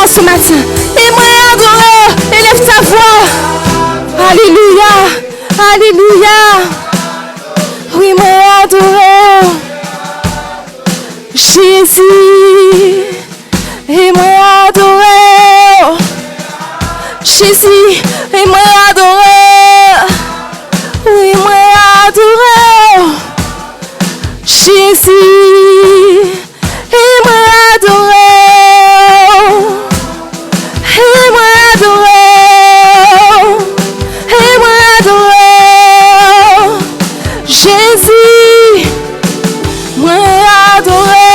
Ce matin, et moi adorer, élève ta voix. Alléluia, alléluia. Oui, moi adorer Jésus, et moi adorer Jésus, et moi adorer. Oui, moi adorer Jésus, et moi adorer. Jésus, moi adorer,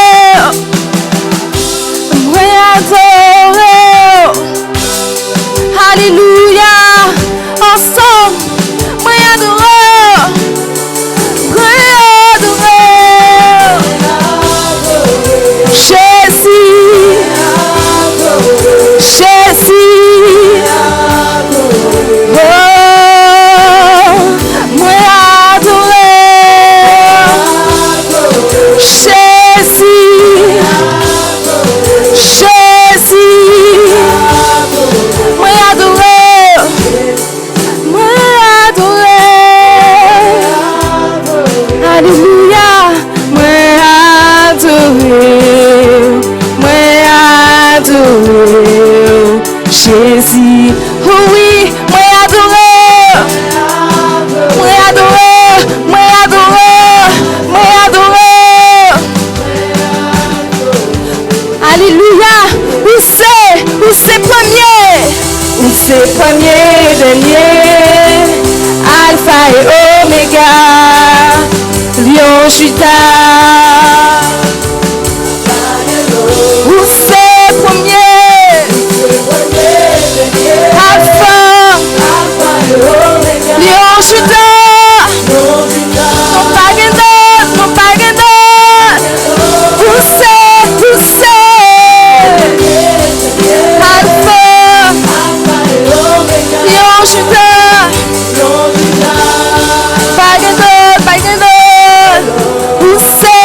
alléluia, ensemble, moi adorer, Jésus, Jésus, oh, moi Jésus, oh oui, moi adorer, moi adorer, moi adorer, moi adorer. Alléluia, où c'est premier, dernier, Alpha et Oméga, Lion Judas. Où c'est premier? Alpha, Lion Judas, non pas d'autre, où c'est, Alpha, Lion Judas, pas d'autre, où c'est,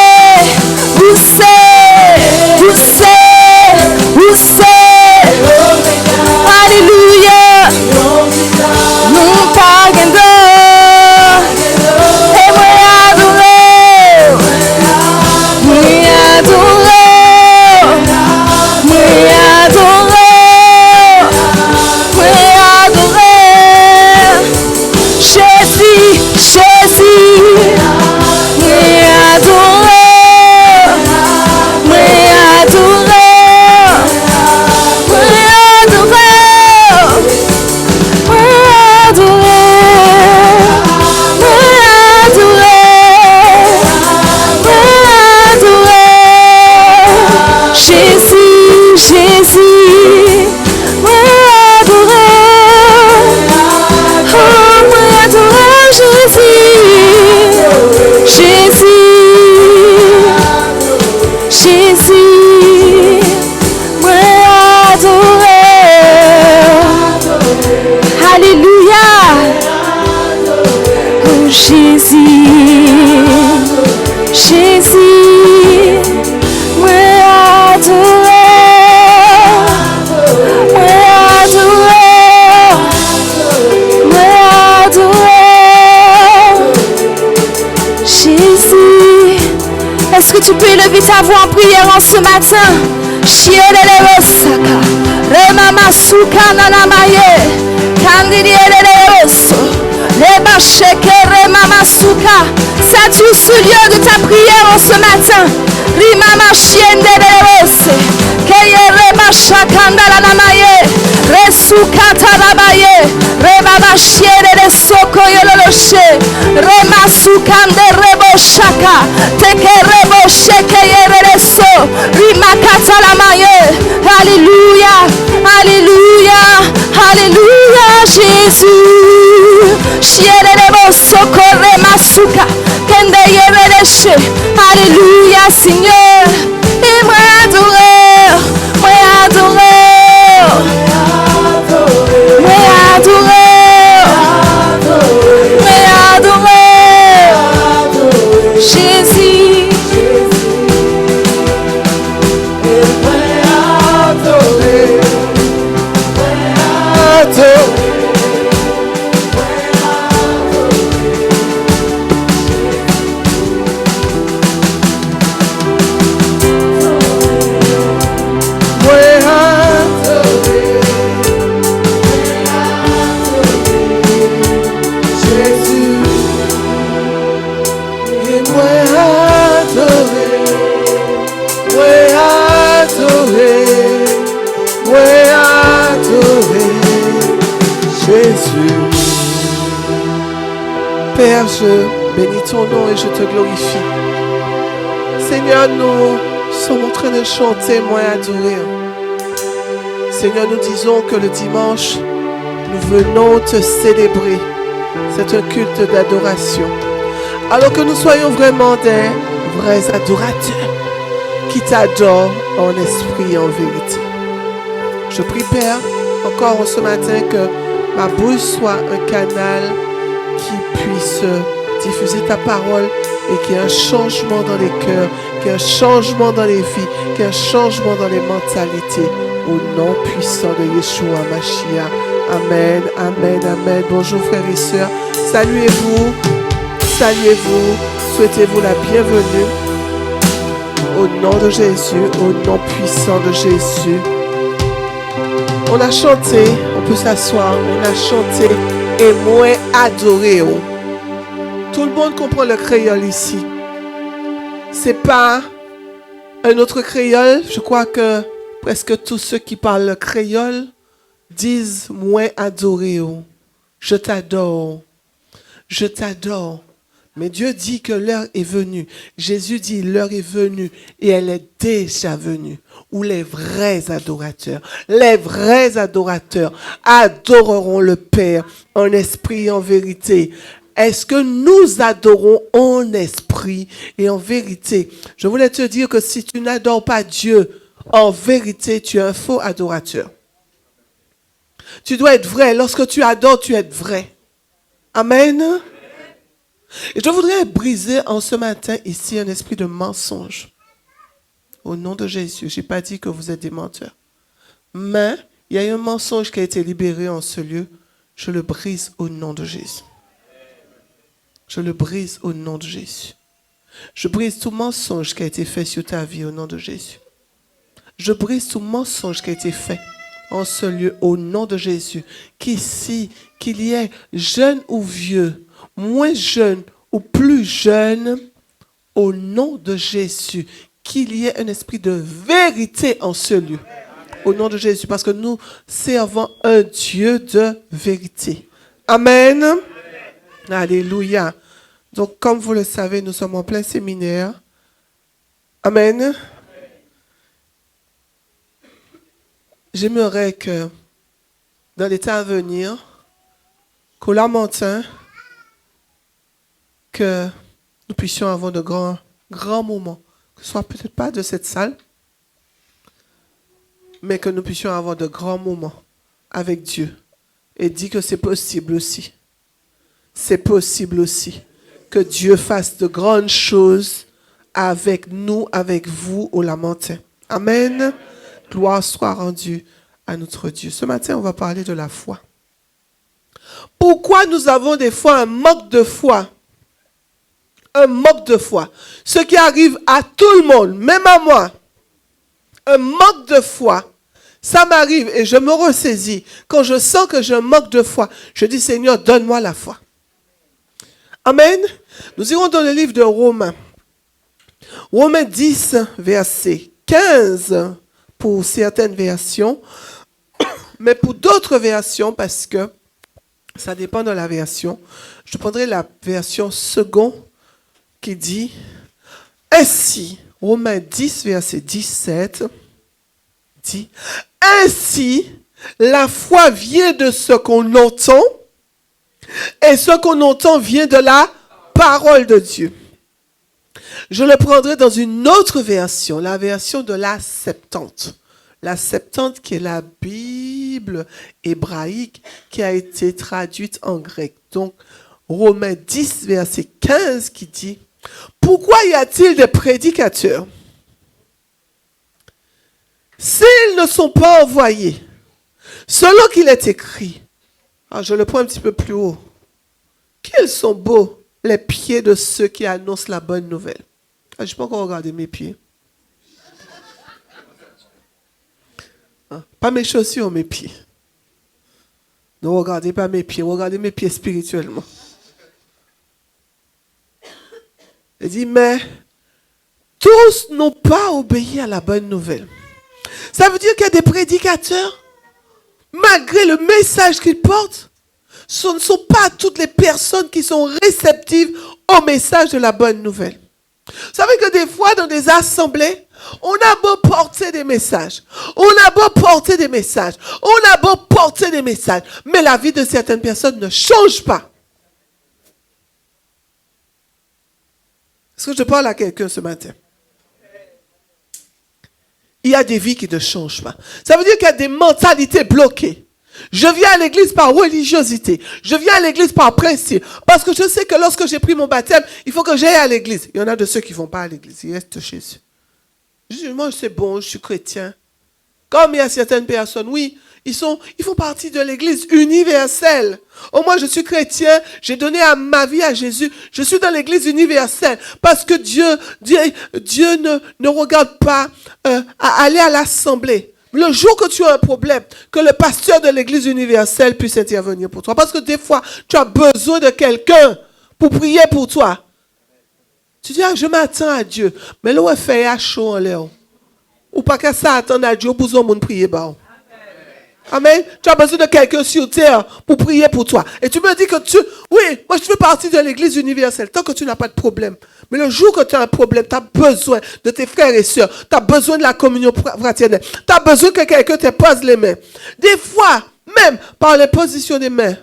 alléluia, non pas et moi adorer, Est-ce que tu peux élever ta voix en prière en ce matin? Sature ce lieu de ta prière en ce matin. Rimama chiende de rose. Keyerema shakanda la namaye. Resukata rabaye. Rebaba chiende de soko yololoche. Rema sukande rebo shaka. Teke rebo sheke yereso. Rimakata la maye. Alléluia. Alléluia. Alléluia Jésus. Chiende rebo soko rema suka. Kende yereche. Alléluia Seigneur. Et moi adorer. Moi adorer. Moi adorer. Moi adorer. Jésus. Père, je bénis ton nom et je te glorifie. Seigneur, nous sommes en train de chanter, moi adorer. Seigneur, nous disons que le dimanche, nous venons te célébrer. C'est un culte d'adoration. Alors que nous soyons vraiment des vrais adorateurs qui t'adorent en esprit et en vérité. Je prie, Père, encore ce matin que ma bouche soit un canal qui puisse diffuser ta parole et qu'il y ait un changement dans les cœurs, qu'il y ait un changement dans les vies, qu'il y ait un changement dans les mentalités. Au nom puissant de Yeshua Mashiach. Amen, amen, amen. Bonjour frères et sœurs. Saluez-vous, souhaitez-vous la bienvenue. Au nom de Jésus, au nom puissant de Jésus. On a chanté, on peut s'asseoir, on a chanté et moi adoré. Tout le monde comprend le créole ici. C'est pas un autre créole. Je crois que presque tous ceux qui parlent le créole disent moi adoré. Je t'adore. Je t'adore. Mais Dieu dit que l'heure est venue. Jésus dit l'heure est venue et elle est déjà venue. Où les vrais adorateurs adoreront le Père en esprit et en vérité. Est-ce que nous adorons en esprit et en vérité? Je voulais te dire que si tu n'adores pas Dieu en vérité, tu es un faux adorateur. Tu dois être vrai. Lorsque tu adores, tu es vrai. Amen. Et je voudrais briser en ce matin ici un esprit de mensonge. Au nom de Jésus, je n'ai pas dit que vous êtes des menteurs. Mais il y a un mensonge qui a été libéré en ce lieu. Je le brise au nom de Jésus. Je le brise au nom de Jésus. Je brise tout mensonge qui a été fait sur ta vie au nom de Jésus. Je brise tout mensonge qui a été fait en ce lieu au nom de Jésus. Qu'ici, qu'il y ait jeune ou vieux, moins jeune ou plus jeune, au nom de Jésus, qu'il y ait un esprit de vérité en ce lieu. Au nom de Jésus, parce que nous servons un Dieu de vérité. Amen. Alléluia. Donc, comme vous le savez, nous sommes en plein séminaire. Amen. J'aimerais que, dans les temps à venir, qu'au Lamentin, que nous puissions avoir de grands moments, que ce soit peut-être pas de cette salle, mais que nous puissions avoir de grands moments avec Dieu. Et dit que c'est possible aussi. C'est possible aussi que Dieu fasse de grandes choses avec nous, avec vous au Lamentin. Amen. Gloire soit rendue à notre Dieu. Ce matin, on va parler de la foi. Pourquoi nous avons des fois un manque de foi? Un manque de foi. Ce qui arrive à tout le monde, même à moi. Un manque de foi. Ça m'arrive et je me ressaisis. Quand je sens que je manque de foi, je dis, Seigneur, donne-moi la foi. Amen. Nous irons dans le livre de Romains. Romains 10, verset 15 pour certaines versions, mais pour d'autres versions, parce que ça dépend de la version, je prendrai la version seconde qui dit « Ainsi », Romains 10, verset 17, dit « Ainsi, la foi vient de ce qu'on entend, et ce qu'on entend vient de la parole de Dieu. » Je le prendrai dans une autre version, la version de la Septante. La Septante qui est la Bible hébraïque qui a été traduite en grec. Donc, Romains 10, verset 15 qui dit « Pourquoi y a-t-il des prédicateurs s'ils ne sont pas envoyés, selon qu'il est écrit ?» Alors, je le prends un petit peu plus haut. « Qu'ils sont beaux les pieds de ceux qui annoncent la bonne nouvelle. » Je ne peux pas encore regarder mes pieds. Pas mes chaussures, mes pieds. Ne regardez pas mes pieds, regardez mes pieds spirituellement. Il dit, mais tous n'ont pas obéi à la bonne nouvelle. Ça veut dire qu'il y a des prédicateurs, malgré le message qu'ils portent, ce ne sont pas toutes les personnes qui sont réceptives au message de la bonne nouvelle. Vous savez que des fois, dans des assemblées, on a beau porter des messages, mais la vie de certaines personnes ne change pas. Est-ce que je parle à quelqu'un ce matin? Il y a des vies qui ne changent pas. Ça veut dire qu'il y a des mentalités bloquées. Je viens à l'église par religiosité. Je viens à l'église par principe. Parce que je sais que lorsque j'ai pris mon baptême, il faut que j'aille à l'église. Il y en a de ceux qui ne vont pas à l'église. Ils restent chez eux. Je dis, moi, c'est bon, je suis chrétien. Comme il y a certaines personnes, oui, ils font partie de l'église universelle. Oh, moi, je suis chrétien. J'ai donné ma vie à Jésus. Je suis dans l'église universelle. Parce que Dieu ne regarde pas à aller à l'assemblée. Le jour que tu as un problème, que le pasteur de l'église universelle puisse intervenir pour toi. Parce que des fois, tu as besoin de quelqu'un pour prier pour toi. Tu dis, je m'attends à Dieu. Mais là, on fait à chaud en l'air. Ou pas qu'à ça attendre à Dieu pour besoin de prier. Amen. Tu as besoin de quelqu'un sur terre pour prier pour toi. Et tu me dis que oui, moi je fais partie de l'église universelle. Tant que tu n'as pas de problème. Mais le jour que tu as un problème, tu as besoin de tes frères et sœurs. Tu as besoin de la communion fraternelle. Tu as besoin que quelqu'un te pose les mains. Des fois, même par les positions des mains,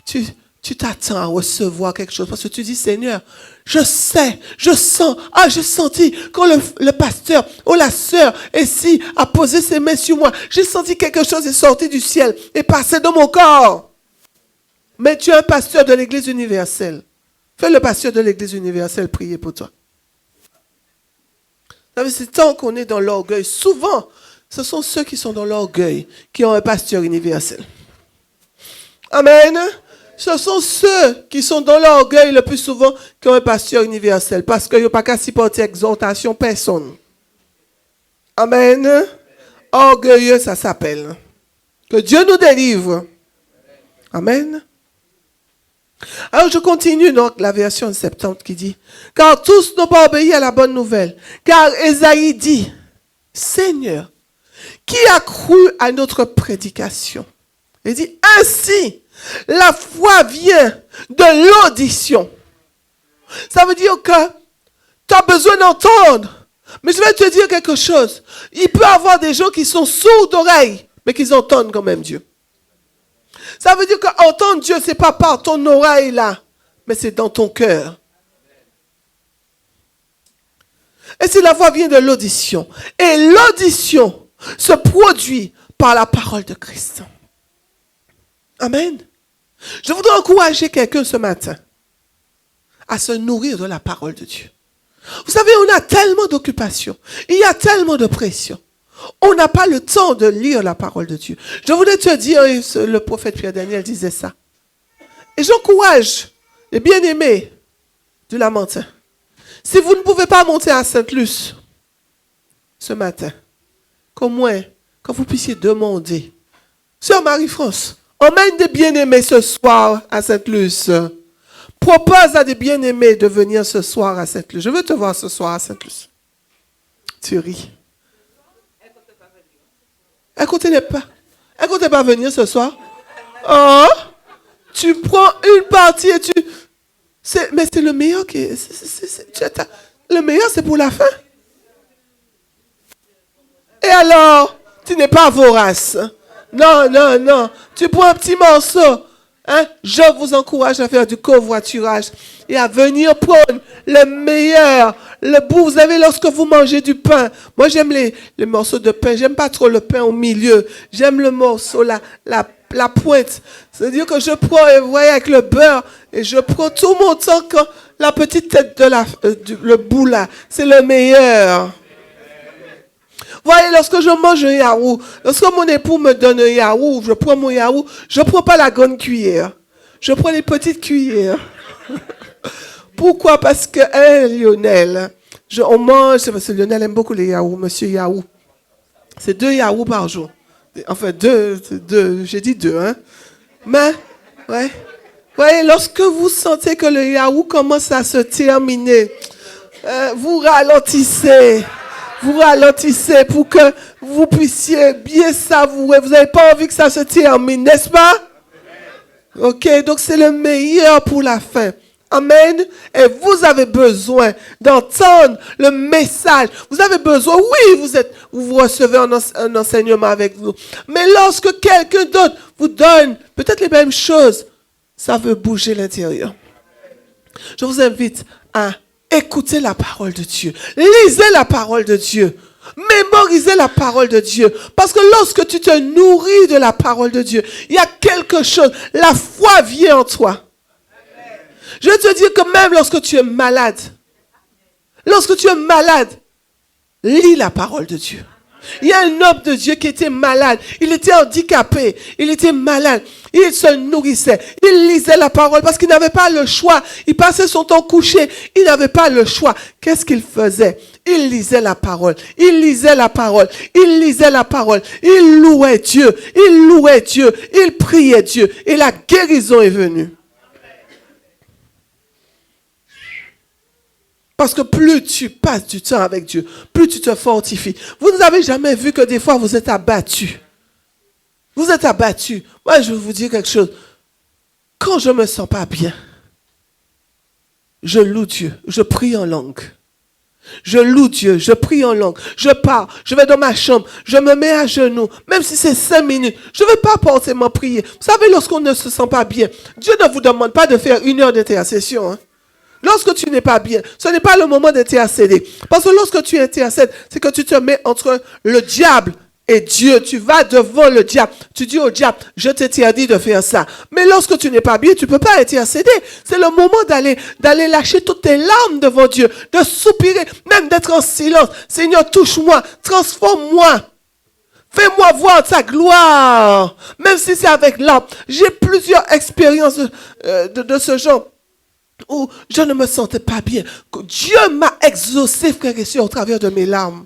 tu t'attends à recevoir quelque chose. Parce que tu dis, Seigneur, je sais, je sens, j'ai senti quand le pasteur ou la sœur ici a posé ses mains sur moi. J'ai senti quelque chose est sorti du ciel et passé dans mon corps. Mais tu es un pasteur de l'église universelle. Fais le pasteur de l'église universelle prier pour toi. C'est tant qu'on est dans l'orgueil. Souvent, ce sont ceux qui sont dans l'orgueil qui ont un pasteur universel. Amen. Ce sont ceux qui sont dans l'orgueil le plus souvent qui ont un pasteur universel. Parce qu'ils n'ont pas qu'à supporter exhortation personne. Amen. Orgueilleux, ça s'appelle. Que Dieu nous délivre. Amen. Alors je continue donc la version 70 qui dit, car tous n'ont pas obéi à la bonne nouvelle. Car Ésaïe dit, Seigneur, qui a cru à notre prédication? Il dit, ainsi, la foi vient de l'audition. Ça veut dire que tu as besoin d'entendre. Mais je vais te dire quelque chose. Il peut y avoir des gens qui sont sourds d'oreille, mais qui entendent quand même Dieu. Ça veut dire qu'entendre Dieu, ce n'est pas par ton oreille là, mais c'est dans ton cœur. Et si la voix vient de l'audition, et l'audition se produit par la parole de Christ. Amen. Je voudrais encourager quelqu'un ce matin à se nourrir de la parole de Dieu. Vous savez, on a tellement d'occupations, il y a tellement de pression. On n'a pas le temps de lire la parole de Dieu. Je voulais te dire, le prophète Pierre Daniel disait ça. Et j'encourage les bien-aimés du Lamentin. Si vous ne pouvez pas monter à Sainte-Luce ce matin, qu'au moins, quand vous puissiez demander, Sœur Marie-France, emmène des bien-aimés ce soir à Sainte-Luce. propose à des bien-aimés de venir ce soir à Sainte-Luce. Je veux te voir ce soir à Sainte-Luce. Tu ris. Elle ne comptait pas venir ce soir. Oh, tu prends une partie et tu... Mais c'est le meilleur qui est... Le meilleur, c'est pour la fin. Et alors, tu n'es pas vorace. Non, non, non. Tu prends un petit morceau. Hein? Je vous encourage à faire du covoiturage et à venir prendre le meilleur, le bout. Vous savez, lorsque vous mangez du pain, moi j'aime les morceaux de pain. J'aime pas trop le pain au milieu. J'aime le morceau, la pointe. C'est-à-dire que je prends, vous voyez, avec le beurre, et je prends tout mon temps quand la petite tête de le bout là, c'est le meilleur. Vous voyez, lorsque je mange un yaourt, lorsque mon époux me donne un yaourt, je prends mon yaourt, je ne prends pas la grande cuillère. Je prends les petites cuillères. Pourquoi? Parce que Lionel, on mange, c'est parce que Lionel aime beaucoup les yaourts, monsieur yaourt. C'est 2 yaourts par jour. Enfin, 2, j'ai dit 2, hein. Mais, ouais. Vous voyez, lorsque vous sentez que le yaourt commence à se terminer, vous ralentissez. Vous ralentissez pour que vous puissiez bien savourer. Vous n'avez pas envie que ça se termine, n'est-ce pas? Ok, donc c'est le meilleur pour la fin. Amen. Et vous avez besoin d'entendre le message. Vous avez besoin, oui, vous recevez un enseignement avec vous. Mais lorsque quelqu'un d'autre vous donne peut-être les mêmes choses, ça veut bouger l'intérieur. Je vous invite à écoutez la parole de Dieu. Lisez la parole de Dieu. Mémorisez la parole de Dieu. Parce que lorsque tu te nourris de la parole de Dieu, il y a quelque chose. La foi vient en toi. Je veux te dire que même lorsque tu es malade, lis la parole de Dieu. Il y a un homme de Dieu qui était malade. Il était handicapé. Il était malade. Il se nourrissait. Il lisait la parole parce qu'il n'avait pas le choix. Il passait son temps couché. Il n'avait pas le choix. Qu'est-ce qu'il faisait? Il lisait la parole. Il lisait la parole. Il lisait la parole. Il louait Dieu. Il louait Dieu. Il priait Dieu. Et la guérison est venue. Parce que plus tu passes du temps avec Dieu, plus tu te fortifies. Vous n'avez jamais vu que des fois vous êtes abattu. Vous êtes abattu. Moi, je vais vous dire quelque chose. Quand je ne me sens pas bien, je loue Dieu. Je prie en langue. Je loue Dieu. Je prie en langue. Je pars. Je vais dans ma chambre. Je me mets à genoux. Même si c'est 5 minutes. Je ne vais pas forcément prier. Vous savez, lorsqu'on ne se sent pas bien, Dieu ne vous demande pas de faire 1 heure d'intercession. Hein? Lorsque tu n'es pas bien, ce n'est pas le moment d'intercéder. Parce que lorsque tu intercèdes, c'est que tu te mets entre le diable et Dieu. Tu vas devant le diable. Tu dis au diable, je t'interdis de faire ça. Mais lorsque tu n'es pas bien, tu ne peux pas intercéder. C'est le moment d'aller lâcher toutes tes larmes devant Dieu, de soupirer, même d'être en silence. Seigneur, touche-moi, transforme-moi. Fais-moi voir ta gloire. Même si c'est avec larmes. J'ai plusieurs expériences de ce genre. Où je ne me sentais pas bien. Dieu m'a exaucé, frères et sœurs, au travers de mes larmes.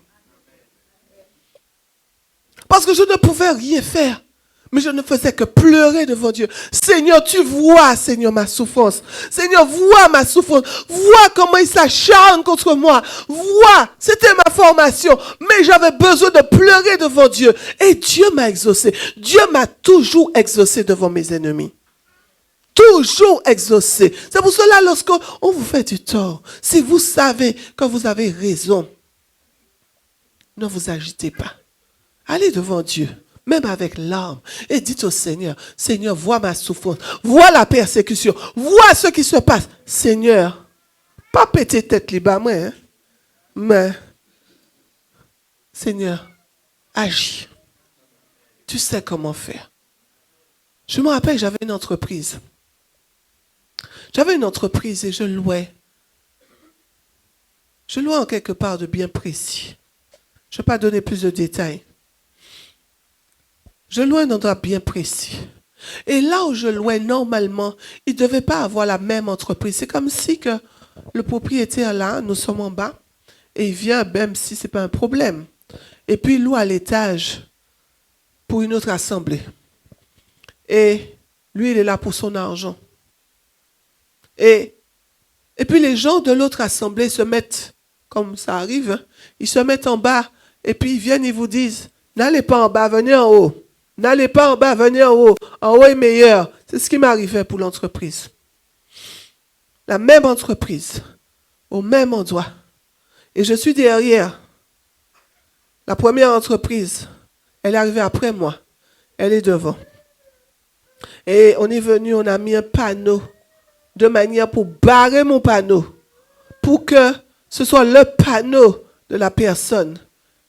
Parce que je ne pouvais rien faire. Mais je ne faisais que pleurer devant Dieu. Seigneur, tu vois, Seigneur, ma souffrance. Seigneur, vois ma souffrance. Vois comment il s'acharne contre moi. Vois, c'était ma formation. Mais j'avais besoin de pleurer devant Dieu. Et Dieu m'a exaucé. Dieu m'a toujours exaucé devant mes ennemis. Toujours exaucé. C'est pour cela, lorsqu'on vous fait du tort, si vous savez que vous avez raison, ne vous agitez pas. Allez devant Dieu, même avec larmes, et dites au Seigneur, Seigneur, vois ma souffrance, vois la persécution, vois ce qui se passe. Seigneur, pas péter tête libre, hein, mais, Seigneur, agis. Tu sais comment faire. Je me rappelle, j'avais une entreprise. J'avais une entreprise et je louais. Je louais en quelque part de bien précis. Je ne vais pas donner plus de détails. Je louais un endroit bien précis. Et là où je louais, normalement, il ne devait pas avoir la même entreprise. C'est comme si que le propriétaire là, nous sommes en bas, et il vient, même si ce n'est pas un problème. Et puis il loue à l'étage pour une autre assemblée. Et lui, il est là pour son argent. Et puis les gens de l'autre assemblée se mettent, comme ça arrive, hein, ils se mettent en bas et puis ils viennent, ils vous disent, n'allez pas en bas, venez en haut. N'allez pas en bas, venez en haut. En haut est meilleur. C'est ce qui m'arrivait pour l'entreprise. La même entreprise, au même endroit. Et je suis derrière. La première entreprise, elle est arrivée après moi. Elle est devant. Et on est venu, on a mis un panneau de manière pour barrer mon panneau, pour que ce soit le panneau de la personne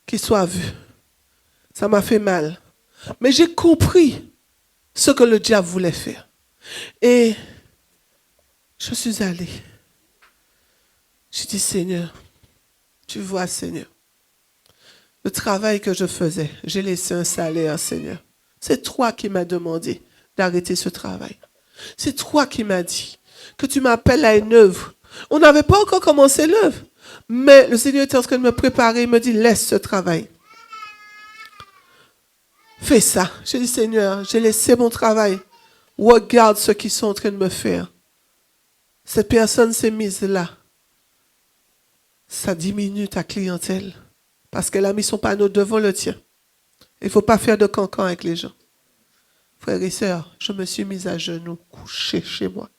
qui soit vu. Ça m'a fait mal. Mais j'ai compris ce que le diable voulait faire. Et je suis allé. J'ai dit, Seigneur, tu vois, Seigneur, le travail que je faisais, j'ai laissé un salaire, Seigneur. C'est toi qui m'as demandé d'arrêter ce travail. C'est toi qui m'as dit que tu m'appelles à une œuvre. On n'avait pas encore commencé l'œuvre. Mais le Seigneur était en train de me préparer. Il me dit, laisse ce travail. Fais ça. J'ai dit, Seigneur, j'ai laissé mon travail. Regarde ce qu'ils sont en train de me faire. Cette personne s'est mise là. Ça diminue ta clientèle. Parce qu'elle a mis son panneau devant le tien. Il ne faut pas faire de cancan avec les gens. Frères et sœurs, je me suis mise à genoux, couchée chez moi.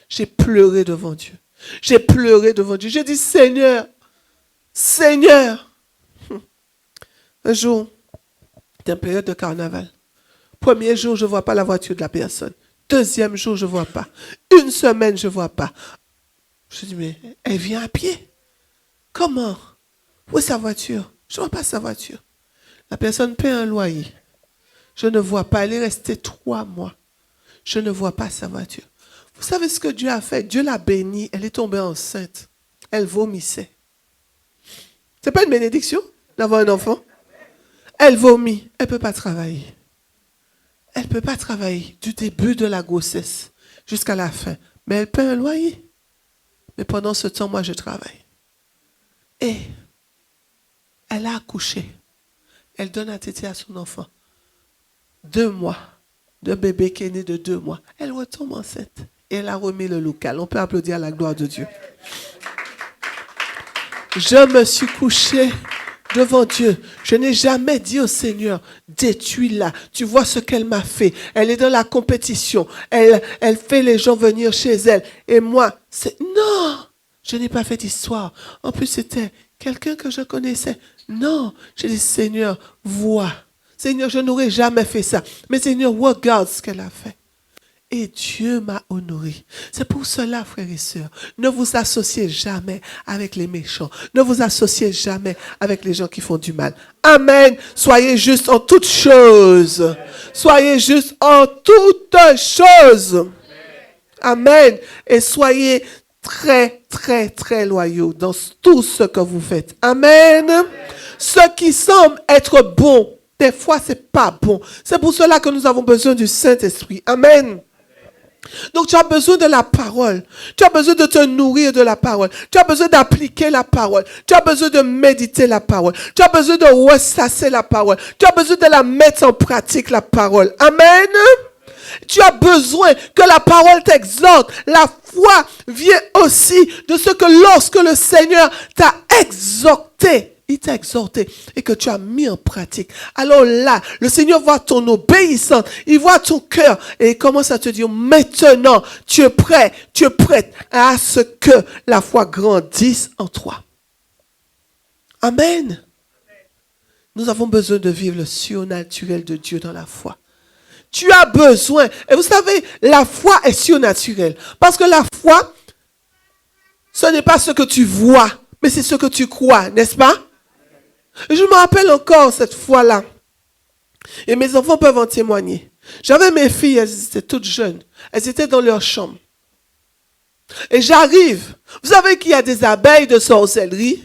J'ai pleuré devant Dieu. J'ai pleuré devant Dieu. J'ai dit, Seigneur, Seigneur. Un jour, c'était une période de carnaval. Premier jour, je ne vois pas la voiture de la personne. Deuxième jour, je ne vois pas. Une semaine, je ne vois pas. Je dis, mais elle vient à pied. Comment? Où est sa voiture? Je ne vois pas sa voiture. La personne paie un loyer. Je ne vois pas. Elle est restée 3 mois. Je ne vois pas sa voiture. Vous savez ce que Dieu a fait? Dieu l'a bénie. Elle est tombée enceinte. Elle vomissait. Ce n'est pas une bénédiction d'avoir un enfant? Elle vomit. Elle ne peut pas travailler. Elle ne peut pas travailler du début de la grossesse jusqu'à la fin. Mais elle paie un loyer. Mais pendant ce temps, moi, je travaille. Et elle a accouché. Elle donne à téter à son enfant. 2 mois. D'un bébé qui est né de 2 mois. Elle retombe enceinte. Et elle a remis le local. On peut applaudir à la gloire de Dieu. Je me suis couchée devant Dieu. Je n'ai jamais dit au Seigneur, détruis-la. Tu vois ce qu'elle m'a fait. Elle est dans la compétition. Elle fait les gens venir chez elle. Et moi, non, je n'ai pas fait d'histoire. En plus, c'était quelqu'un que je connaissais. Non, j'ai dit, Seigneur, vois. Seigneur, je n'aurais jamais fait ça. Mais Seigneur, regarde ce qu'elle a fait. Et Dieu m'a honoré. C'est pour cela, frères et sœurs, ne vous associez jamais avec les méchants. Ne vous associez jamais avec les gens qui font du mal. Amen. Soyez juste en toutes choses. Soyez juste en toutes choses. Amen. Et soyez très, très, très loyaux dans tout ce que vous faites. Amen. Ce qui semble être bon, des fois, c'est pas bon. C'est pour cela que nous avons besoin du Saint-Esprit. Amen. Donc tu as besoin de la parole. Tu as besoin de te nourrir de la parole. Tu as besoin d'appliquer la parole. Tu as besoin de méditer la parole. Tu as besoin de ressasser la parole. Tu as besoin de la mettre en pratique, la parole. Amen. Tu as besoin que la parole t'exhorte. La foi vient aussi de ce que lorsque le Seigneur t'a exhorté, il t'a exhorté et que tu as mis en pratique. Alors là, le Seigneur voit ton obéissance, il voit ton cœur et il commence à te dire, maintenant, tu es prêt, tu es prête à ce que la foi grandisse en toi. Amen. Nous avons besoin de vivre le surnaturel de Dieu dans la foi. Tu as besoin, et vous savez, la foi est surnaturelle. Parce que la foi, ce n'est pas ce que tu vois, mais c'est ce que tu crois, n'est-ce pas? Je me rappelle encore cette fois-là. Et mes enfants peuvent en témoigner. J'avais mes filles, elles étaient toutes jeunes. Elles étaient dans leur chambre. Et j'arrive. Vous savez qu'il y a des abeilles de sorcellerie?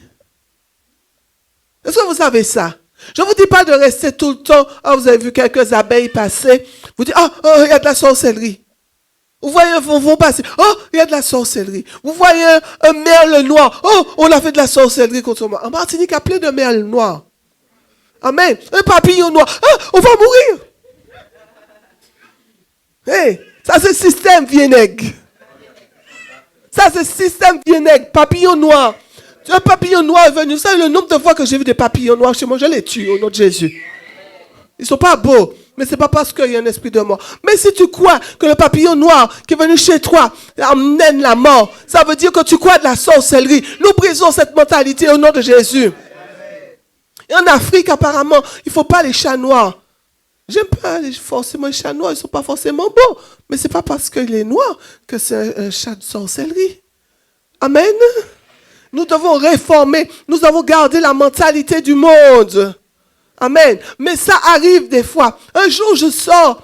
Est-ce que vous savez ça? Je ne vous dis pas de rester tout le temps. Oh, vous avez vu quelques abeilles passer. Vous dites, il y a de la sorcellerie. Vous voyez un bonbon passer. Oh, il y a de la sorcellerie. Vous voyez un merle noir. Oh, on a fait de la sorcellerie contre moi. En Martinique, il y a plein de merles noirs. Amen. Un papillon noir. Ah, on va mourir. Hey, ça c'est le système Vieneg. Ça, c'est système vinaigre, papillon noir. Un papillon noir est venu. Vous savez le nombre de fois que j'ai vu des papillons noirs chez moi, je les tue au nom de Jésus. Ils ne sont pas beaux, mais ce n'est pas parce qu'il y a un esprit de mort. Mais si tu crois que le papillon noir qui est venu chez toi amène la mort, ça veut dire que tu crois de la sorcellerie. Nous brisons cette mentalité au nom de Jésus. Et en Afrique, apparemment, il ne faut pas les chats noirs. J'aime pas forcément les chats noirs, ils ne sont pas forcément beaux. Mais ce n'est pas parce qu'il est noir que c'est un chat de sorcellerie. Amen. Nous devons réformer, nous devons garder la mentalité du monde. Amen. Mais ça arrive des fois. Un jour, je sors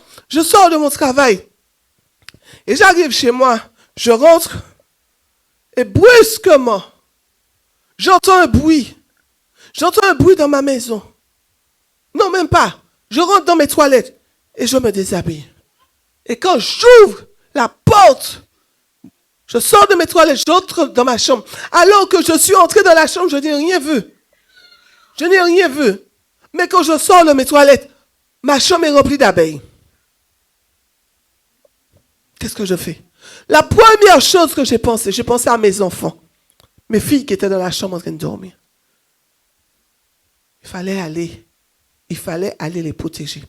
de mon travail. Et j'arrive chez moi, je rentre. Et brusquement, j'entends un bruit. J'entends un bruit dans ma maison. Non, même pas. Je rentre dans mes toilettes et je me déshabille. Et quand j'ouvre la porte, je sors de mes toilettes, j'entre dans ma chambre. Alors que je suis entré dans la chambre, je n'ai rien vu. Je n'ai rien vu. Mais quand je sors de mes toilettes, ma chambre est remplie d'abeilles. Qu'est-ce que je fais? La première chose que j'ai pensé à mes enfants. Mes filles qui étaient dans la chambre en train de dormir. Il fallait aller les protéger.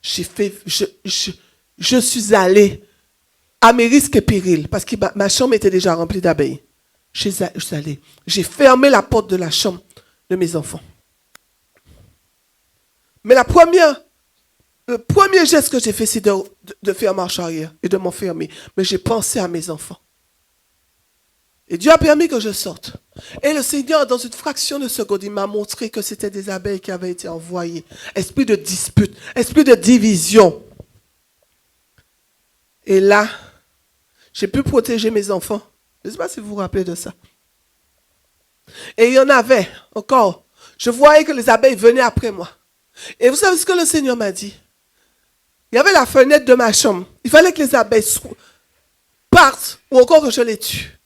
Je suis allé à mes risques et périls, parce que ma chambre était déjà remplie d'abeilles. Je suis allé. J'ai fermé la porte de la chambre de mes enfants. Mais le premier geste que j'ai fait, c'est de faire marche arrière et de m'enfermer. Mais j'ai pensé à mes enfants. Et Dieu a permis que je sorte. Et le Seigneur, dans une fraction de seconde, il m'a montré que c'était des abeilles qui avaient été envoyées. Esprit de dispute, esprit de division. Et là, j'ai pu protéger mes enfants. Je ne sais pas si vous vous rappelez de ça. Et il y en avait encore. Je voyais que les abeilles venaient après moi. Et vous savez ce que le Seigneur m'a dit? Il y avait la fenêtre de ma chambre. Il fallait que les abeilles partent ou encore que je les tue.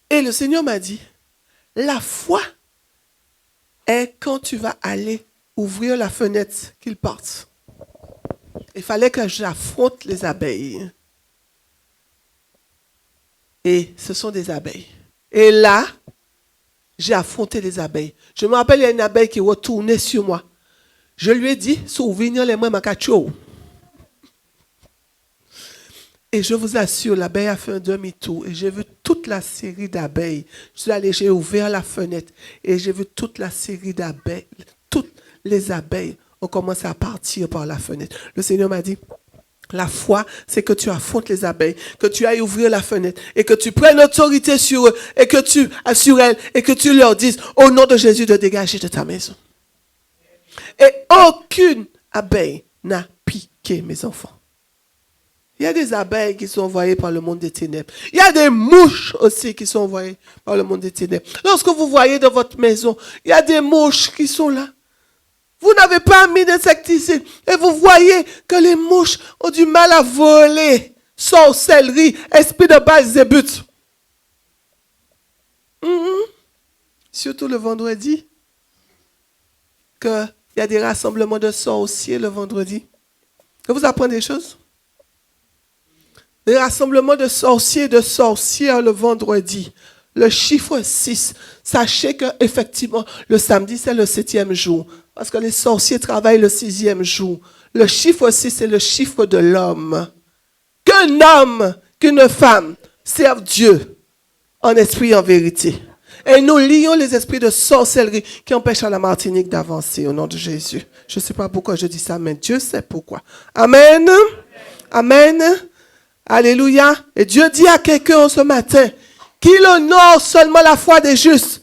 Et le Seigneur m'a dit, la foi est quand tu vas aller ouvrir la fenêtre qu'ils partent. Il fallait que j'affronte les abeilles. Et ce sont des abeilles. Et là, j'ai affronté les abeilles. Je me rappelle, il y a une abeille qui retournait sur moi. Je lui ai dit, souvenir les mains, ma cacho. Et je vous assure, l'abeille a fait un demi-tour. Et j'ai vu toute la série d'abeilles. Je suis allé, j'ai ouvert la fenêtre. Et j'ai vu toute la série d'abeilles. Toutes les abeilles ont commencé à partir par la fenêtre. Le Seigneur m'a dit, la foi, c'est que tu affrontes les abeilles, que tu ailles ouvrir la fenêtre et que tu prennes autorité sur eux et que tu sur elles et que tu leur dises au nom de Jésus de dégager de ta maison. Et aucune abeille n'a piqué mes enfants. Il y a des abeilles qui sont envoyées par le monde des ténèbres. Il y a des mouches aussi qui sont envoyées par le monde des ténèbres. Lorsque vous voyez dans votre maison, il y a des mouches qui sont là. Vous n'avez pas mis d'insecticide. Et vous voyez que les mouches ont du mal à voler. Sorcellerie, esprit de Belzébuth. Surtout le vendredi. Qu'il y a des rassemblements de sorciers le vendredi. Que vous apprenez des choses? Des rassemblements de sorciers et de sorcières le vendredi. Le chiffre 6. Sachez qu'effectivement, le samedi, c'est le 7e jour. Parce que les sorciers travaillent le 6e jour. Le chiffre 6, c'est le chiffre de l'homme. Qu'un homme, qu'une femme servent Dieu en esprit et en vérité. Et nous lions les esprits de sorcellerie qui empêchent à la Martinique d'avancer au nom de Jésus. Je ne sais pas pourquoi je dis ça, mais Dieu sait pourquoi. Amen. Amen. Alléluia. Et Dieu dit à quelqu'un ce matin qu'il honore seulement la foi des justes.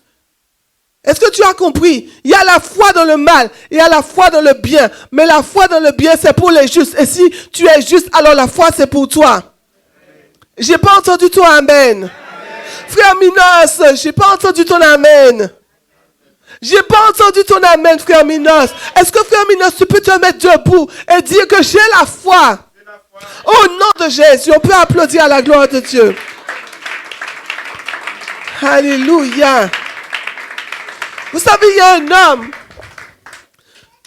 Est-ce que tu as compris? Il y a la foi dans le mal, il y a la foi dans le bien. Mais la foi dans le bien, c'est pour les justes. Et si tu es juste, alors la foi, c'est pour toi. J'ai pas entendu ton amen. Frère Minos, j'ai pas entendu ton amen. J'ai pas entendu ton amen, frère Minos. Est-ce que, frère Minos, tu peux te mettre debout et dire que j'ai la foi? Au nom de Jésus, on peut applaudir à la gloire de Dieu. Alléluia. Vous savez, il y a un homme.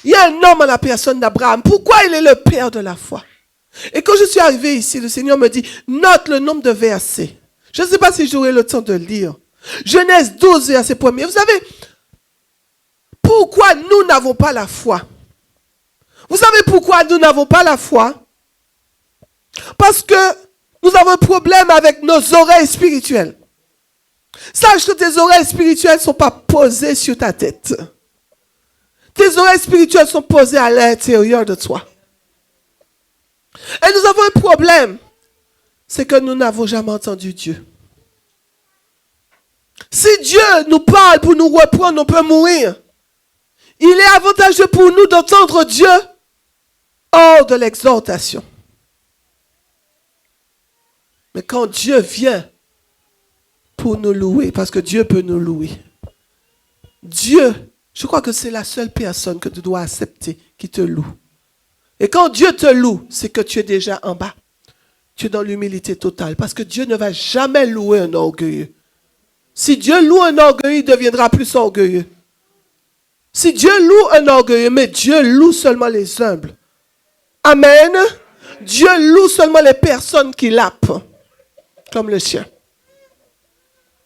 Il y a un homme à la personne d'Abraham. Pourquoi il est le père de la foi? Et quand je suis arrivé ici, le Seigneur me dit, note le nombre de versets. Je ne sais pas si j'aurai le temps de lire. Genèse 12, verset 1er. Vous savez, pourquoi nous n'avons pas la foi? Vous savez pourquoi nous n'avons pas la foi? Parce que nous avons un problème avec nos oreilles spirituelles. Sache que tes oreilles spirituelles ne sont pas posées sur ta tête. Tes oreilles spirituelles sont posées à l'intérieur de toi. Et nous avons un problème. C'est que nous n'avons jamais entendu Dieu. Si Dieu nous parle pour nous reprendre, on peut mourir. Il est avantageux pour nous d'entendre Dieu hors de l'exhortation. Mais quand Dieu vient pour nous louer, parce que Dieu peut nous louer, Dieu, je crois que c'est la seule personne que tu dois accepter qui te loue. Et quand Dieu te loue, c'est que tu es déjà en bas. Tu es dans l'humilité totale. Parce que Dieu ne va jamais louer un orgueilleux. Si Dieu loue un orgueilleux, il deviendra plus orgueilleux. Si Dieu loue un orgueilleux, mais Dieu loue seulement les humbles. Amen. Dieu loue seulement les personnes qui lapent, comme le chien.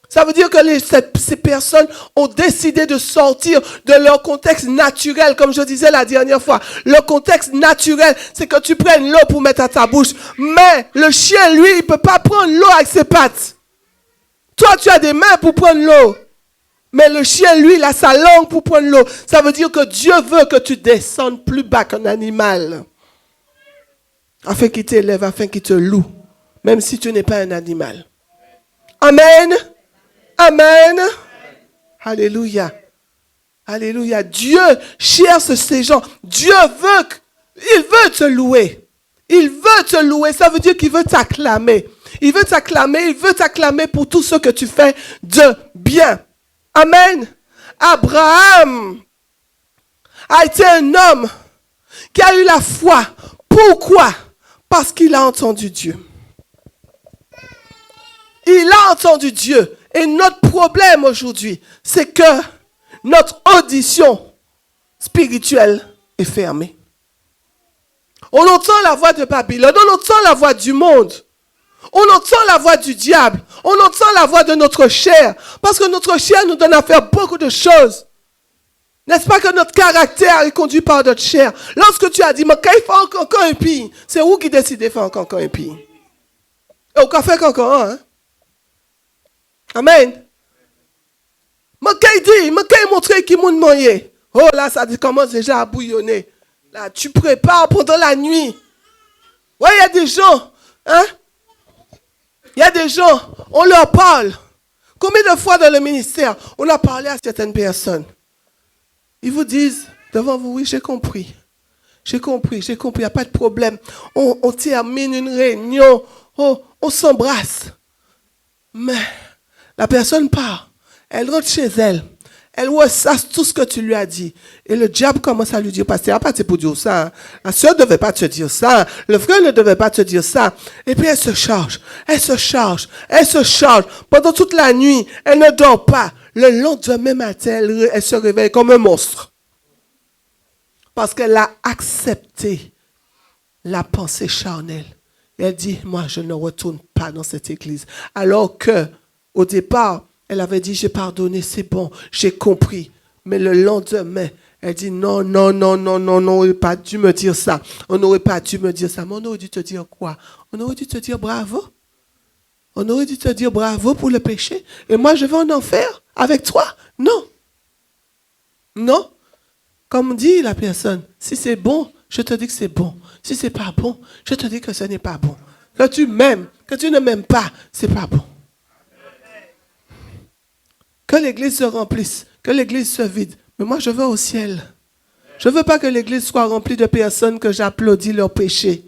Ça veut dire que ces personnes ont décidé de sortir de leur contexte naturel, comme je disais la dernière fois. Le contexte naturel, c'est que tu prennes l'eau pour mettre à ta bouche. Mais le chien, lui, il ne peut pas prendre l'eau avec ses pattes. Toi, tu as des mains pour prendre l'eau. Mais le chien, lui, il a sa langue pour prendre l'eau. Ça veut dire que Dieu veut que tu descendes plus bas qu'un animal. Afin qu'il t'élève, afin qu'il te loue. Même si tu n'es pas un animal. Amen. Amen. Alléluia. Alléluia. Dieu cherche ces gens. Dieu il veut te louer. Il veut te louer. Ça veut dire qu'il veut t'acclamer. Il veut t'acclamer pour tout ce que tu fais de bien. Amen. Abraham a été un homme qui a eu la foi. Pourquoi? Parce qu'il a entendu Dieu. Il a entendu Dieu. Et notre problème aujourd'hui, c'est que notre audition spirituelle est fermée. On entend la voix de Babylone, on entend la voix du monde, on entend la voix du diable, on entend la voix de notre chair, parce que notre chair nous donne à faire beaucoup de choses. N'est-ce pas que notre caractère est conduit par notre chair? Lorsque tu as dit, mais quand il fait encore un pays, c'est où qui décide de faire encore un pays? Et au café encore un, hein? Amen. Mais quand montrer qui m'a moyen. Oh là, ça commence déjà à bouillonner. Là, tu prépares pendant la nuit. Ouais, il y a des gens, hein? Il y a des gens, on leur parle. Combien de fois dans le ministère, on a parlé à certaines personnes? Ils vous disent, devant vous, oui, j'ai compris. J'ai compris, il n'y a pas de problème. On termine une réunion, on s'embrasse. Mais la personne part, elle rentre chez elle, elle ressasse tout ce que tu lui as dit. Et le diable commence à lui dire, pasteur, pas pour dire ça. Hein. La soeur ne devait pas te dire ça. Le frère ne devait pas te dire ça. Et puis elle se charge. Pendant toute la nuit, elle ne dort pas. Le lendemain matin, elle se réveille comme un monstre. Parce qu'elle a accepté la pensée charnelle. Et elle dit, moi, je ne retourne pas dans cette église. Alors que, au départ, elle avait dit, j'ai pardonné, c'est bon, j'ai compris. Mais le lendemain, elle dit, non, on n'aurait pas dû me dire ça. On n'aurait pas dû me dire ça. Mais on aurait dû te dire quoi? On aurait dû te dire bravo. On aurait dû te dire bravo pour le péché. Et moi, je vais en enfer avec toi? Non. Non. Comme dit la personne, si c'est bon, je te dis que c'est bon. Si c'est pas bon, je te dis que ce n'est pas bon. Que tu m'aimes, que tu ne m'aimes pas, c'est pas bon. Que l'église se remplisse, que l'église se vide. Mais moi, je veux au ciel. Je ne veux pas que l'église soit remplie de personnes que j'applaudis leur péché.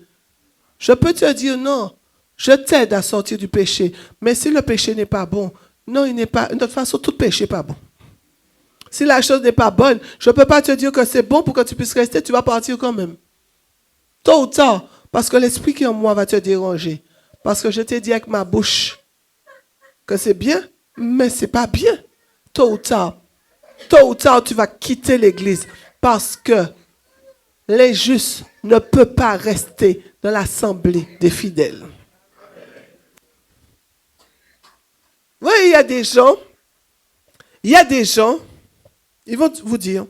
Je peux te dire non, je t'aide à sortir du péché. Mais si le péché n'est pas bon, non, il n'est pas. De toute façon, tout péché n'est pas bon. Si la chose n'est pas bonne, je ne peux pas te dire que c'est bon pour que tu puisses rester, tu vas partir quand même. Tôt ou tard, parce que l'esprit qui est en moi va te déranger. Parce que je t'ai dit avec ma bouche que c'est bien, mais ce n'est pas bien. Tôt ou tard, tu vas quitter l'église parce que les justes ne peuvent pas rester dans l'assemblée des fidèles. Oui, il y a des gens, ils vont vous dire,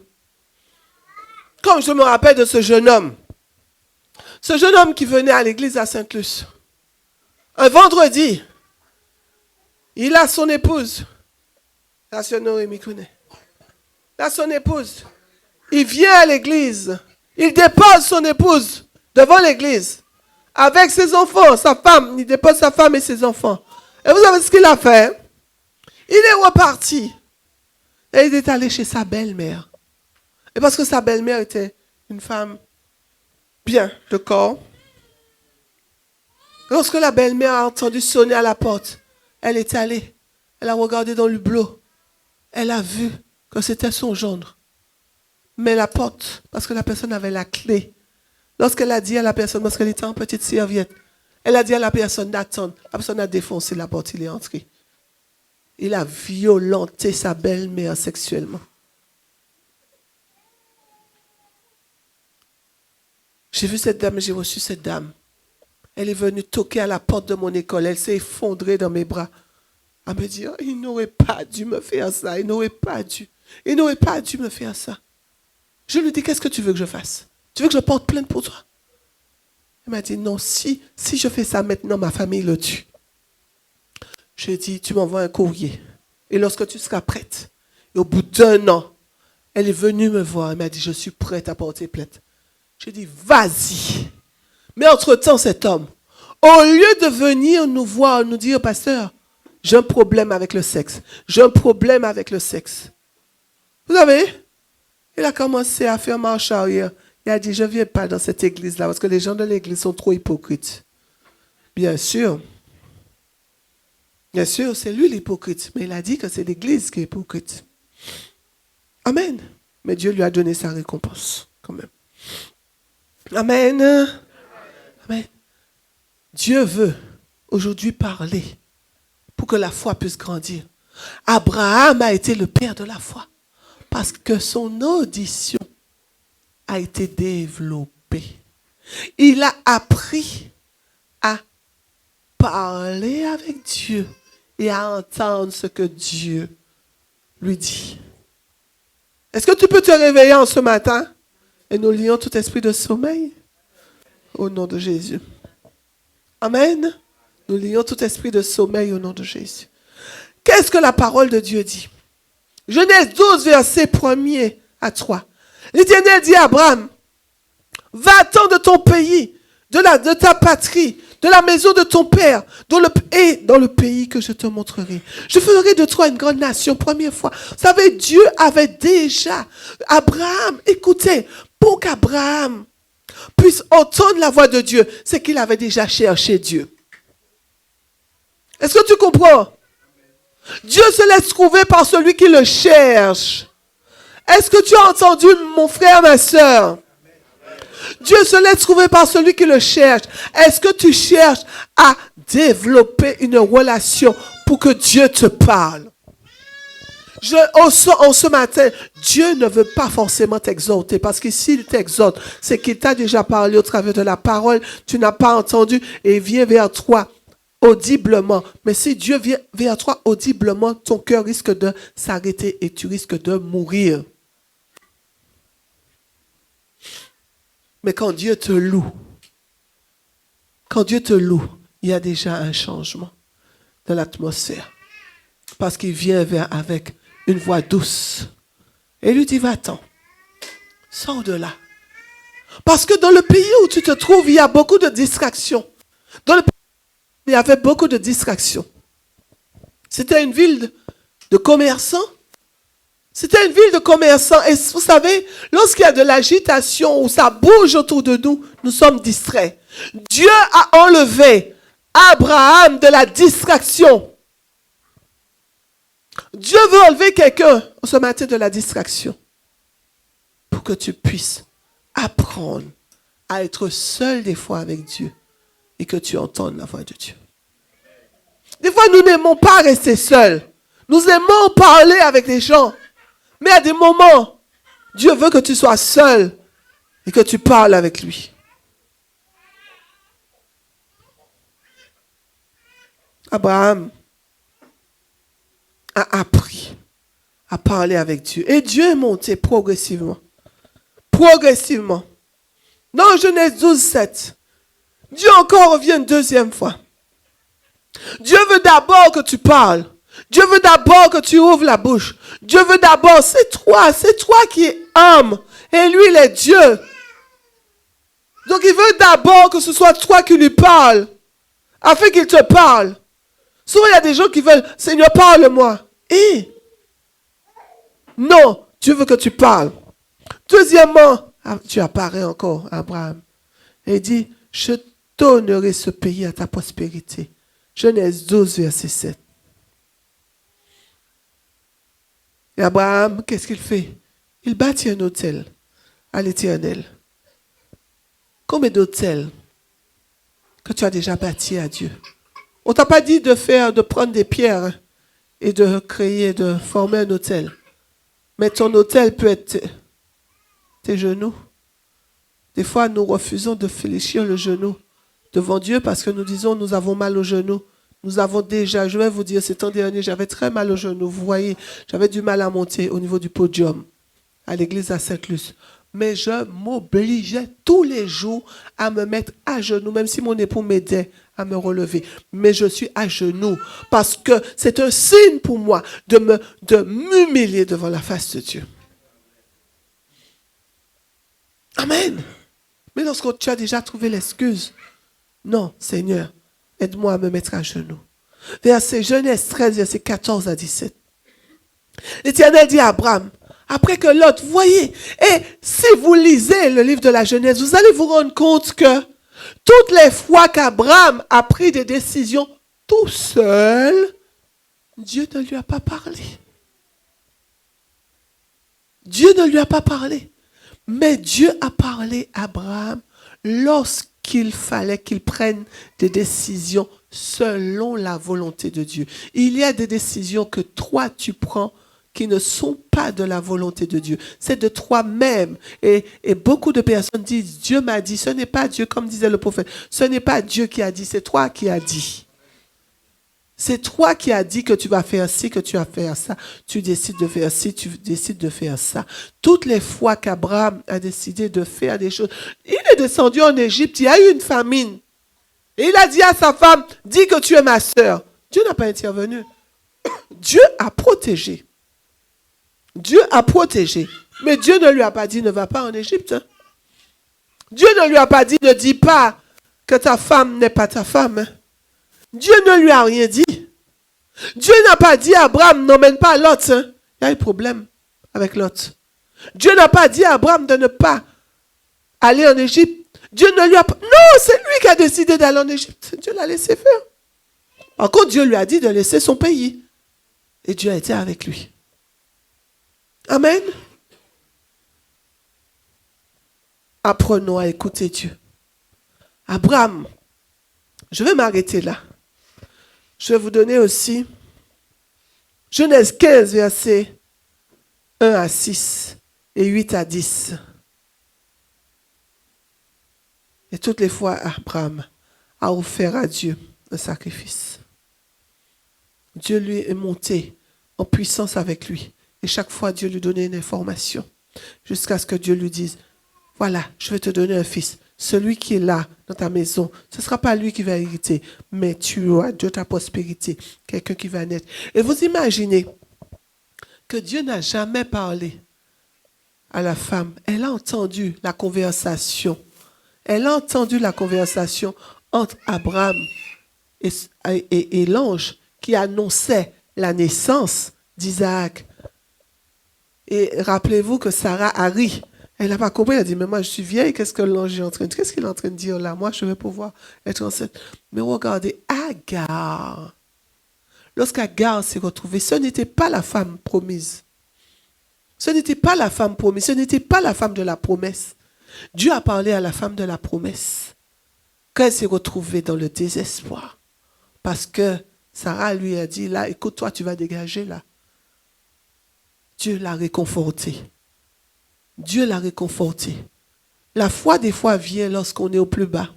comme je me rappelle de ce jeune homme qui venait à l'église à Sainte-Luce, un vendredi, il a son épouse, la sœur Noémie connaît, il a son épouse, il vient à l'église, il dépose son épouse devant l'église, avec ses enfants, sa femme, il dépose sa femme et ses enfants. Et vous savez ce qu'il a fait? Il est reparti. Et il est allé chez sa belle-mère. Et parce que sa belle-mère était une femme bien de corps, lorsque la belle-mère a entendu sonner à la porte, elle est allée, elle a regardé dans le hublot, elle a vu que c'était son gendre. Mais la porte, parce que la personne avait la clé, lorsqu'elle a dit à la personne, parce qu'elle était en petite serviette, elle a dit à la personne d'attendre. La personne a défoncé la porte, il est entré. Il a violenté sa belle-mère sexuellement. J'ai vu cette dame, j'ai reçu cette dame. Elle est venue toquer à la porte de mon école. Elle s'est effondrée dans mes bras. À me dire, il n'aurait pas dû me faire ça. Il n'aurait pas dû me faire ça. Je lui dis, qu'est-ce que tu veux que je fasse? Tu veux que je porte plainte pour toi? Elle m'a dit, non, si je fais ça maintenant, ma famille le tue. J'ai dit, tu m'envoies un courrier. Et lorsque tu seras prête, et au bout d'1 an, elle est venue me voir. Elle m'a dit, je suis prête à porter plainte. J'ai dit, vas-y. Mais entre-temps, cet homme, au lieu de venir nous voir, nous dire, pasteur, j'ai un problème avec le sexe. J'ai un problème avec le sexe. Vous savez, il a commencé à faire marche arrière. Il a dit, je ne viens pas dans cette église-là parce que les gens de l'église sont trop hypocrites. Bien sûr, c'est lui l'hypocrite. Mais il a dit que c'est l'église qui est hypocrite. Amen. Mais Dieu lui a donné sa récompense quand même. Amen. Amen. Dieu veut aujourd'hui parler pour que la foi puisse grandir. Abraham a été le père de la foi parce que son audition a été développée. Il a appris à parler avec Dieu et à entendre ce que Dieu lui dit. Est-ce que tu peux te réveiller en ce matin et nous lions tout esprit de sommeil au nom de Jésus. Amen. Nous lions tout esprit de sommeil au nom de Jésus. Qu'est-ce que la parole de Dieu dit? Genèse 12, verset 1er à 3. L'Éternel dit à Abraham, va-t'en de ton pays, de ta patrie, de la maison de ton père, dans le pays que je te montrerai. Je ferai de toi une grande nation. Première fois. Vous savez, Dieu avait déjà, Abraham, écoutez, pour qu'Abraham puisse entendre la voix de Dieu, c'est qu'il avait déjà cherché Dieu. Est-ce que tu comprends? Dieu se laisse trouver par celui qui le cherche. Est-ce que tu as entendu, mon frère, ma soeur? Dieu se laisse trouver par celui qui le cherche. Est-ce que tu cherches à développer une relation pour que Dieu te parle? En ce matin, Dieu ne veut pas forcément t'exhorter parce que s'il t'exhorte, c'est qu'il t'a déjà parlé au travers de la parole, tu n'as pas entendu et il vient vers toi audiblement. Mais si Dieu vient vers toi audiblement, ton cœur risque de s'arrêter et tu risques de mourir. Mais quand Dieu te loue, il y a déjà un changement de l'atmosphère. Parce qu'il vient avec une voix douce. Et il lui dit, va-t'en, sors de là. Parce que dans le pays où tu te trouves, il y a beaucoup de distractions. Dans le pays, il y avait beaucoup de distractions. C'était une ville de commerçants. C'était une ville de commerçants. Et vous savez, lorsqu'il y a de l'agitation, où ça bouge autour de nous, nous sommes distraits. Dieu a enlevé Abraham de la distraction. Dieu veut enlever quelqu'un ce matin de la distraction. Pour que tu puisses apprendre à être seul des fois avec Dieu. Et que tu entendes la voix de Dieu. Des fois, nous n'aimons pas rester seuls. Nous aimons parler avec les gens. Mais à des moments, Dieu veut que tu sois seul et que tu parles avec lui. Abraham a appris à parler avec Dieu. Et Dieu est monté progressivement. Progressivement. Dans Genèse 12, 7, Dieu encore revient une deuxième fois. Dieu veut d'abord que tu parles. Dieu veut d'abord que tu ouvres la bouche. Dieu veut d'abord, c'est toi qui es âme. Et lui, il est Dieu. Donc il veut d'abord que ce soit toi qui lui parles, afin qu'il te parle. Souvent, il y a des gens qui veulent, Seigneur, parle-moi. Et non, Dieu veut que tu parles. Deuxièmement, tu apparais encore à Abraham. Et il dit, je donnerai ce pays à ta prospérité. Genèse 12, verset 7. Et Abraham, qu'est-ce qu'il fait? Il bâtit un autel à l'Éternel. Combien d'autels que tu as déjà bâti à Dieu? On ne t'a pas dit de prendre des pierres et de créer, de former un autel. Mais ton autel peut être tes genoux. Des fois, nous refusons de fléchir le genou devant Dieu parce que nous disons nous avons mal au genou. Nous avons déjà, je vais vous dire, ces temps derniers, j'avais très mal au genou. Vous voyez, j'avais du mal à monter au niveau du podium à l'église à Sainte-Luce. Mais je m'obligeais tous les jours à me mettre à genoux, même si mon époux m'aidait à me relever. Mais je suis à genoux parce que c'est un signe pour moi de m'humilier devant la face de Dieu. Amen. Mais lorsque tu as déjà trouvé l'excuse, non, Seigneur, aide-moi à me mettre à genoux. Verset Genèse 13, verset 14 à 17. L'Éternel dit à Abraham, après que Lot, voyez, et si vous lisez le livre de la Genèse, vous allez vous rendre compte que toutes les fois qu'Abraham a pris des décisions tout seul, Dieu ne lui a pas parlé. Dieu ne lui a pas parlé. Mais Dieu a parlé à Abraham lorsqu'il fallait qu'il prenne des décisions selon la volonté de Dieu. Il y a des décisions que toi tu prends qui ne sont pas de la volonté de Dieu. C'est de toi-même. Et beaucoup de personnes disent, Dieu m'a dit. Ce n'est pas Dieu, comme disait le prophète. Ce n'est pas Dieu qui a dit, c'est toi qui as dit. C'est toi qui as dit que tu vas faire ci, que tu vas faire ça. Tu décides de faire ci, tu décides de faire ça. Toutes les fois qu'Abraham a décidé de faire des choses, il est descendu en Égypte, il y a eu une famine. Et il a dit à sa femme, dis que tu es ma sœur. Dieu n'a pas intervenu. Dieu a protégé. Dieu a protégé. Mais Dieu ne lui a pas dit, ne va pas en Égypte. Hein. Dieu ne lui a pas dit, ne dis pas que ta femme n'est pas ta femme. Hein. Dieu ne lui a rien dit. Dieu n'a pas dit à Abraham, n'emmène pas Lot. Hein. Il y a un problème avec Lot. Dieu n'a pas dit à Abraham de ne pas aller en Égypte. Dieu ne lui a pas... Non, c'est lui qui a décidé d'aller en Égypte. Dieu l'a laissé faire. Par contre, Dieu lui a dit de laisser son pays. Et Dieu a été avec lui. Amen. Apprenons à écouter Dieu. Abraham, je vais m'arrêter là. Je vais vous donner aussi Genèse 15, versets 1 à 6 et 8 à 10. Et toutes les fois, Abraham a offert à Dieu un sacrifice. Dieu lui est monté en puissance avec lui. Et chaque fois, Dieu lui donnait une information. Jusqu'à ce que Dieu lui dise, voilà, je vais te donner un fils. Celui qui est là, dans ta maison, ce ne sera pas lui qui va hériter, mais tu auras de ta prospérité, quelqu'un qui va naître. Et vous imaginez que Dieu n'a jamais parlé à la femme. Elle a entendu la conversation. Elle a entendu la conversation entre Abraham et l'ange qui annonçait la naissance d'Isaac. Et rappelez-vous que Sarah a ri. Elle n'a pas compris. Elle a dit, mais moi, je suis vieille. Qu'est-ce que l'ange est en train de dire? Qu'est-ce qu'il est en train de dire là? Moi, je vais pouvoir être enceinte. Mais regardez, Agar. Lorsqu'Agar s'est retrouvée, ce n'était pas la femme promise. Ce n'était pas la femme promise. Ce n'était pas la femme de la promesse. Dieu a parlé à la femme de la promesse. Quand elle s'est retrouvée dans le désespoir. Parce que Sarah lui a dit, là, écoute, toi, tu vas dégager là. Dieu l'a réconforté. Dieu l'a réconforté. La foi, des fois, vient lorsqu'on est au plus bas.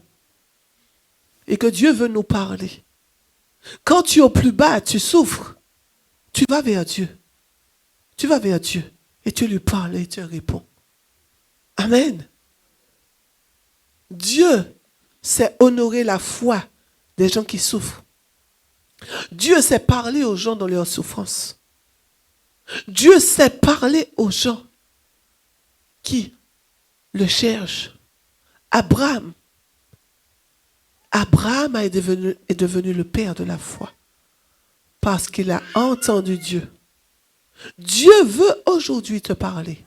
Et que Dieu veut nous parler. Quand tu es au plus bas, tu souffres. Tu vas vers Dieu. Tu vas vers Dieu et tu lui parles et tu réponds. Amen. Dieu sait honorer la foi des gens qui souffrent. Dieu sait parler aux gens dans leur souffrance. Dieu sait parler aux gens qui le cherchent. Abraham est devenu le père de la foi parce qu'il a entendu Dieu. Dieu veut aujourd'hui te parler.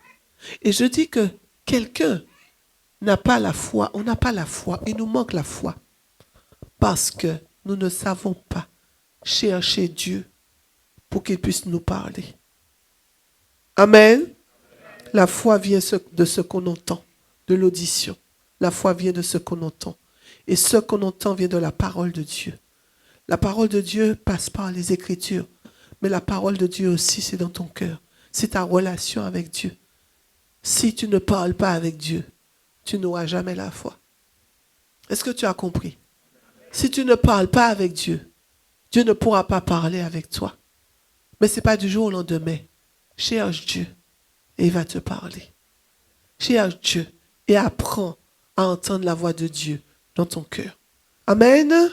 Et je dis que quelqu'un n'a pas la foi, on n'a pas la foi, il nous manque la foi parce que nous ne savons pas chercher Dieu pour qu'il puisse nous parler. Amen. La foi vient de ce qu'on entend, de l'audition. La foi vient de ce qu'on entend. Et ce qu'on entend vient de la parole de Dieu. La parole de Dieu passe par les Écritures. Mais la parole de Dieu aussi, c'est dans ton cœur. C'est ta relation avec Dieu. Si tu ne parles pas avec Dieu, tu n'auras jamais la foi. Est-ce que tu as compris? Si tu ne parles pas avec Dieu, Dieu ne pourra pas parler avec toi. Mais ce n'est pas du jour au lendemain. Cherche Dieu et il va te parler. Cherche Dieu et apprends à entendre la voix de Dieu dans ton cœur. Amen.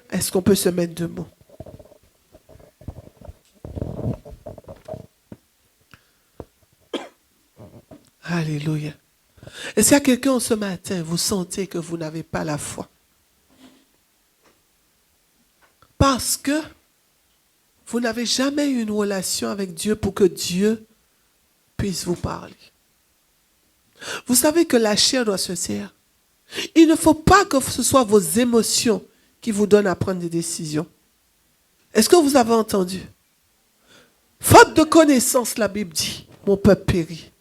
Est-ce qu'on peut se mettre debout? Alléluia. Est-ce qu'il y a quelqu'un ce matin, vous sentez que vous n'avez pas la foi? Parce que vous n'avez jamais eu une relation avec Dieu pour que Dieu puisse vous parler. Vous savez que la chair doit se serrer. Il ne faut pas que ce soit vos émotions qui vous donnent à prendre des décisions. Est-ce que vous avez entendu? Faute de connaissance, la Bible dit, mon peuple périt.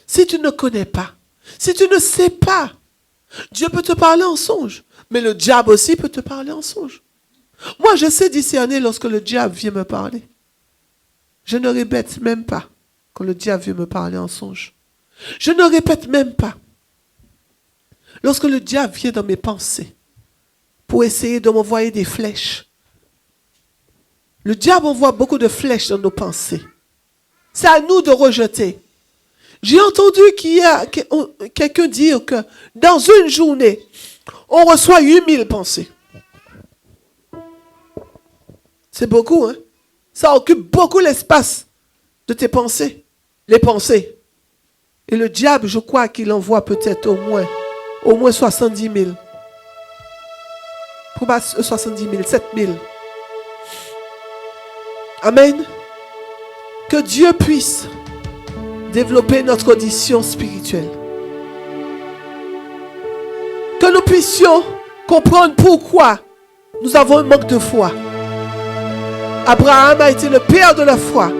Si tu ne connais pas, si tu ne sais pas, Dieu peut te parler en songe, mais le diable aussi peut te parler en songe. Moi, je sais discerner lorsque le diable vient me parler. Je ne répète même pas quand le diable vient me parler en songe. Je ne répète même pas. Lorsque le diable vient dans mes pensées pour essayer de m'envoyer des flèches. Le diable envoie beaucoup de flèches dans nos pensées. C'est à nous de rejeter. J'ai entendu qu'il y a quelqu'un dire que dans une journée, on reçoit 8000 pensées. C'est beaucoup, hein? Ça occupe beaucoup l'espace de tes pensées. Les pensées. Et le diable, je crois qu'il envoie peut-être au moins 70 000. Pourquoi 70 000, 7 000. Amen. Que Dieu puisse développer notre audition spirituelle. Que nous puissions comprendre pourquoi nous avons un manque de foi. Abraham a été le père de la foi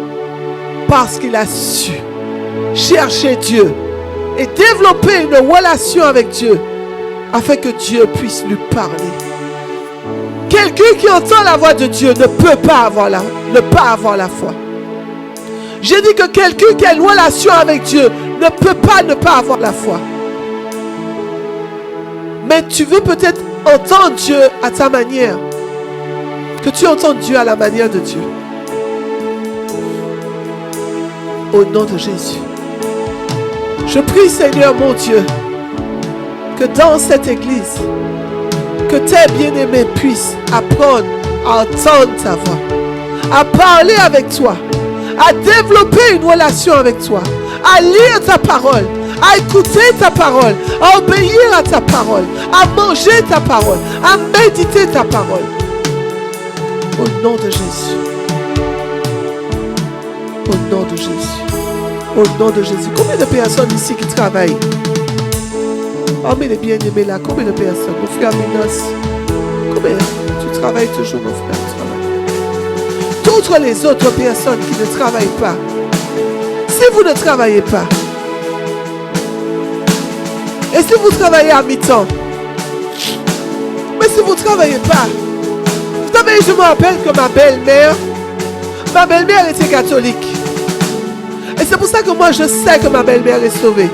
parce qu'il a su chercher Dieu et développer une relation avec Dieu afin que Dieu puisse lui parler. Quelqu'un qui entend la voix de Dieu ne peut pas avoir la foi. J'ai dit que quelqu'un qui a une relation avec Dieu ne peut pas ne pas avoir la foi. Mais tu veux peut-être entendre Dieu à ta manière. Que tu entends Dieu à la manière de Dieu. Au nom de Jésus. Je prie, Seigneur mon Dieu, que dans cette église, que tes bien-aimés puissent apprendre à entendre ta voix, à parler avec toi, à développer une relation avec toi, à lire ta parole, à écouter ta parole, à obéir à ta parole, à manger ta parole, à méditer ta parole. Au nom de Jésus. Au nom de Jésus. Au nom de Jésus. Combien de personnes ici qui travaillent? Oh, mais les bien-aimés là, combien de personnes? Mon frère Minos, combien? Tu travailles toujours, mon frère, tu travailles. Toutes les autres personnes qui ne travaillent pas, si vous ne travaillez pas, et si vous travaillez à mi-temps, mais si vous ne travaillez pas, vous savez, je me rappelle que ma belle-mère était catholique. Et c'est pour ça que moi je sais que ma belle-mère est sauvée.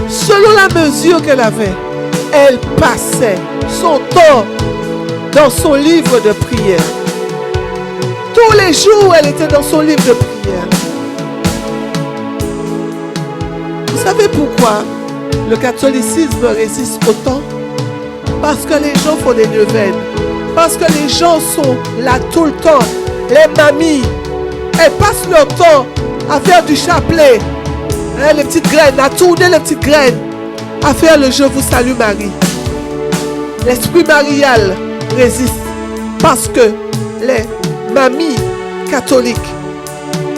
Selon la mesure qu'elle avait, elle passait son temps dans son livre de prière. Tous les jours, elle était dans son livre de prière. Vous savez pourquoi le catholicisme résiste autant? Parce que les gens font des neuvaines. Parce que les gens sont là tout le temps. Les mamies, elles passent leur temps à faire du chapelet. Hein, les petites graines, à tourner les petites graines. À faire le Je vous salue Marie. L'esprit marial résiste. Parce que les mamies catholiques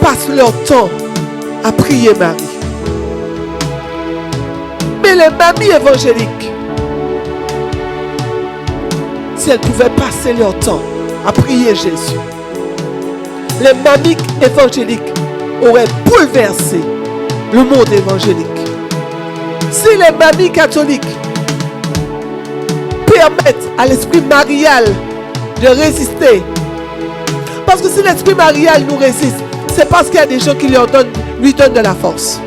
passent leur temps à prier Marie. Mais les mamies évangéliques, si elles pouvaient passer leur temps à prier Jésus, les mamies évangéliques auraient bouleversé le monde évangélique. Si les mamies catholiques permettent à l'esprit marial de résister, parce que si l'esprit marial nous résiste, c'est parce qu'il y a des gens qui lui donnent de la force.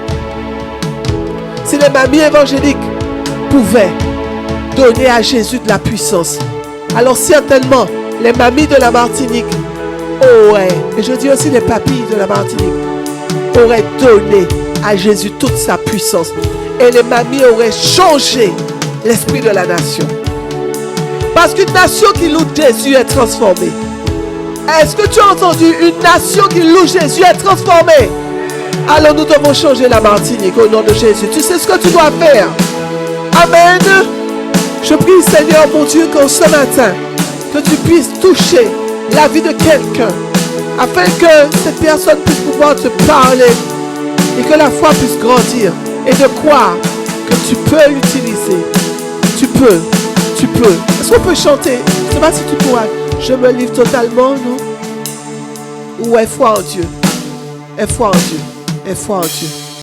Si les mamies évangéliques pouvaient donner à Jésus de la puissance, alors certainement les mamies de la Martinique auraient, et je dis aussi les papilles de la Martinique, auraient donné à Jésus toute sa puissance. Et les mamies auraient changé l'esprit de la nation. Parce qu'une nation qui loue Jésus est transformée. Est-ce que tu as entendu? Une nation qui loue Jésus est transformée. Alors nous devons changer la Martinique au nom de Jésus. Tu sais ce que tu dois faire. Amen. Je prie Seigneur mon Dieu qu'en ce matin, que tu puisses toucher la vie de quelqu'un, afin que cette personne puisse pouvoir te parler et que la foi puisse grandir et de croire que tu peux l'utiliser. Tu peux. Est-ce qu'on peut chanter? Je ne sais pas si tu pourras. Je me livre totalement, non? Ou aie foi en Dieu. Aie foi en Dieu. Aie foi en Dieu.